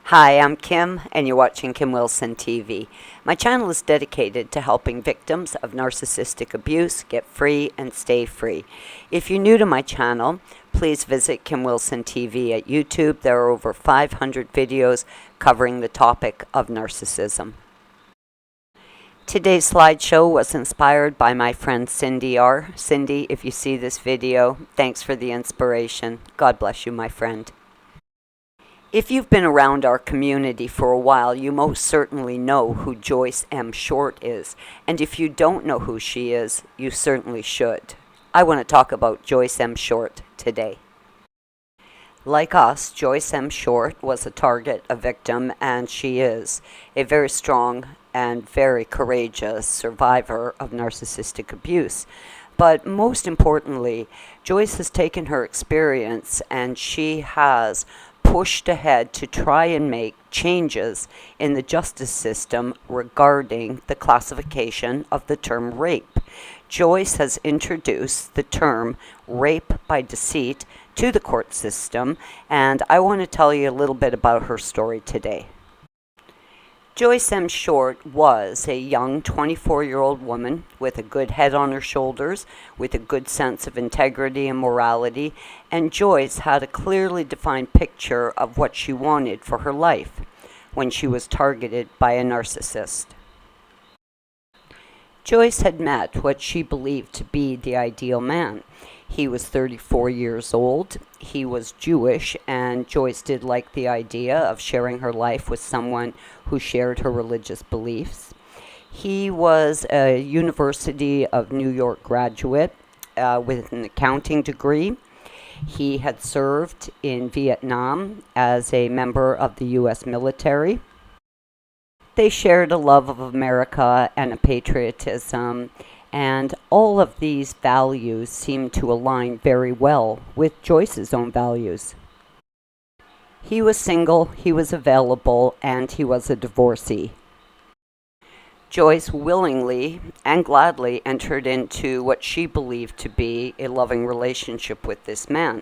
Hi, I'm Kim, and you're watching Kim Wilson TV. My channel is dedicated to helping victims of narcissistic abuse get free and stay free. If you're new to my channel, please visit Kim Wilson TV at YouTube. There are over 500 videos covering the topic of narcissism. Today's slideshow was inspired by my friend Cindy R. Cindy, if you see this video, thanks for the inspiration. God bless you, my friend. If you've been around our community for a while, you most certainly know who Joyce M. Short is. And if you don't know who she is, you certainly should. I want to talk about Joyce M. Short today. Like us, Joyce M. Short was a target, a victim, and she is a very strong and very courageous survivor of narcissistic abuse. But most importantly, Joyce has taken her experience and she has pushed ahead to try and make changes in the justice system regarding the classification of the term rape. Joyce has introduced the term rape by deceit to the court system, and I want to tell you a little bit about her story today. Joyce M. Short was a young 24-year-old woman with a good head on her shoulders, with a good sense of integrity and morality, and Joyce had a clearly defined picture of what she wanted for her life when she was targeted by a narcissist. Joyce had met what she believed to be the ideal man. He was 34 years old, he was Jewish, and Joyce did like the idea of sharing her life with someone who shared her religious beliefs. He was a University of New York graduate with an accounting degree. He had served in Vietnam as a member of the U.S. military. They shared a love of America and a patriotism, and all of these values seemed to align very well with Joyce's own values. He was single, he was available, and he was a divorcee. Joyce willingly and gladly entered into what she believed to be a loving relationship with this man.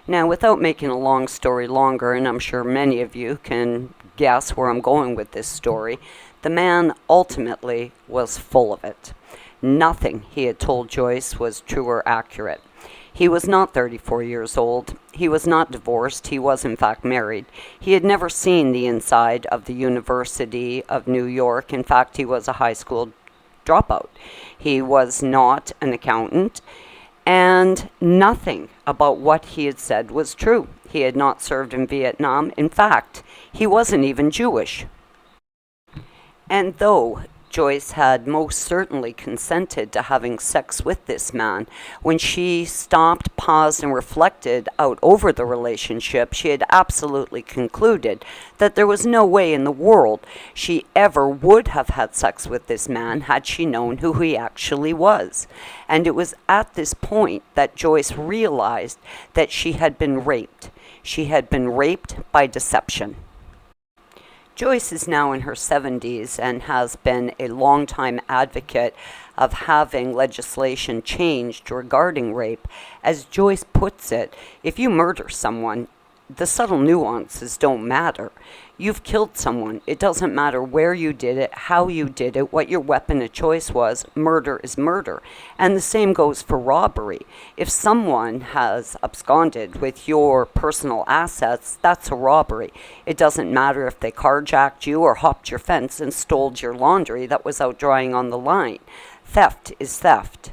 Now, without making a long story longer, and I'm sure many of you can guess where I'm going with this story, the man ultimately was full of it. Nothing he had told Joyce was true or accurate. He was not 34 years old. He was not divorced. He was, in fact, married. He had never seen the inside of the University of New York. In fact, he was a high school dropout. He was not an accountant, and nothing about what he had said was true. He had not served in Vietnam. In fact, he wasn't even Jewish. And though Joyce had most certainly consented to having sex with this man, when she stopped, paused, and reflected out over the relationship, she had absolutely concluded that there was no way in the world she ever would have had sex with this man had she known who he actually was. And it was at this point that Joyce realized that she had been raped. She had been raped by deception. Joyce is now in her 70s and has been a longtime advocate of having legislation changed regarding rape. As Joyce puts it, if you murder someone, the subtle nuances don't matter. You've killed someone. It doesn't matter where you did it, how you did it, what your weapon of choice was. Murder is murder. And the same goes for robbery. If someone has absconded with your personal assets, that's a robbery. It doesn't matter if they carjacked you or hopped your fence and stole your laundry that was out drying on the line. Theft is theft.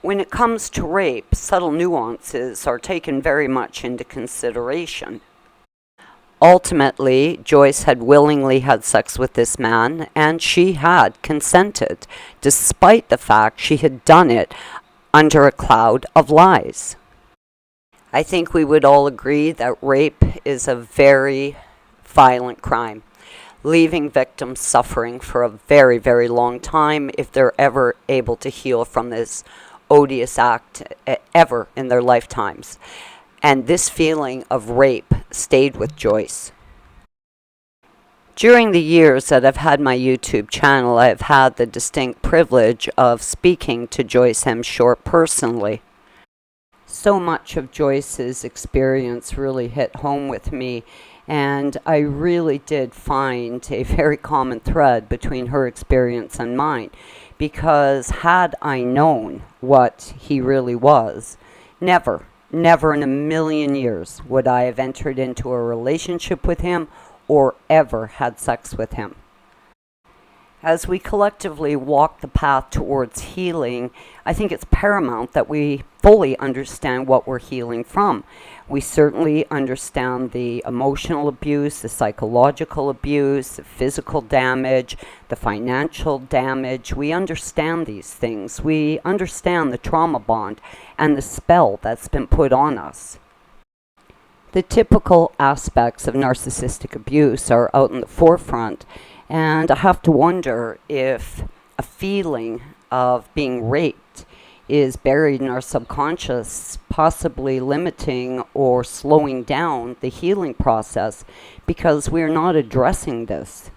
When it comes to rape, subtle nuances are taken very much into consideration. Ultimately, Joyce had willingly had sex with this man, and she had consented, despite the fact she had done it under a cloud of lies. I think we would all agree that rape is a very violent crime, leaving victims suffering for a very, very long time if they're ever able to heal from this odious act ever in their lifetimes. And this feeling of rape stayed with Joyce. During the years that I've had my YouTube channel, I've had the distinct privilege of speaking to Joyce M. Short personally. So much of Joyce's experience really hit home with me And I really did find a very common thread between her experience and mine, because had I known what he really was, never in a million years would I have entered into a relationship with him or ever had sex with him. As we collectively walk the path towards healing, I think it's paramount that we fully understand what we're healing from. We certainly understand the emotional abuse, the psychological abuse, the physical damage, the financial damage. We understand these things. We understand the trauma bond and the spell that's been put on us. The typical aspects of narcissistic abuse are out in the forefront, and I have to wonder if a feeling of being raped is buried in our subconscious, possibly limiting or slowing down the healing process because we're not addressing this.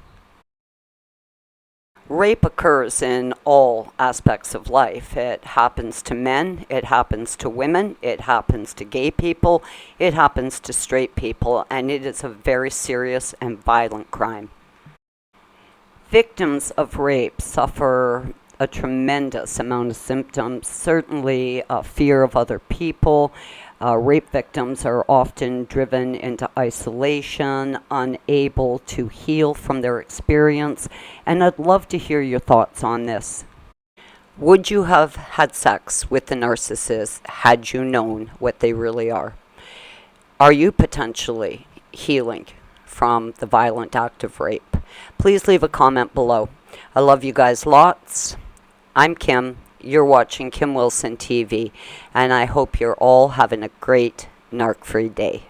Rape occurs in all aspects of life. It happens to men, it happens to women, it happens to gay people, it happens to straight people, and it is a very serious and violent crime. Victims of rape suffer a tremendous amount of symptoms, certainly fear of other people. Rape victims are often driven into isolation, unable to heal from their experience, and I'd love to hear your thoughts on this. Would you have had sex with the narcissist had you known what they really are? Are you potentially healing from the violent act of rape? Please leave a comment below. I love you guys lots. I'm Kim. You're watching Kim Wilson TV, and I hope you're all having a great narc-free day.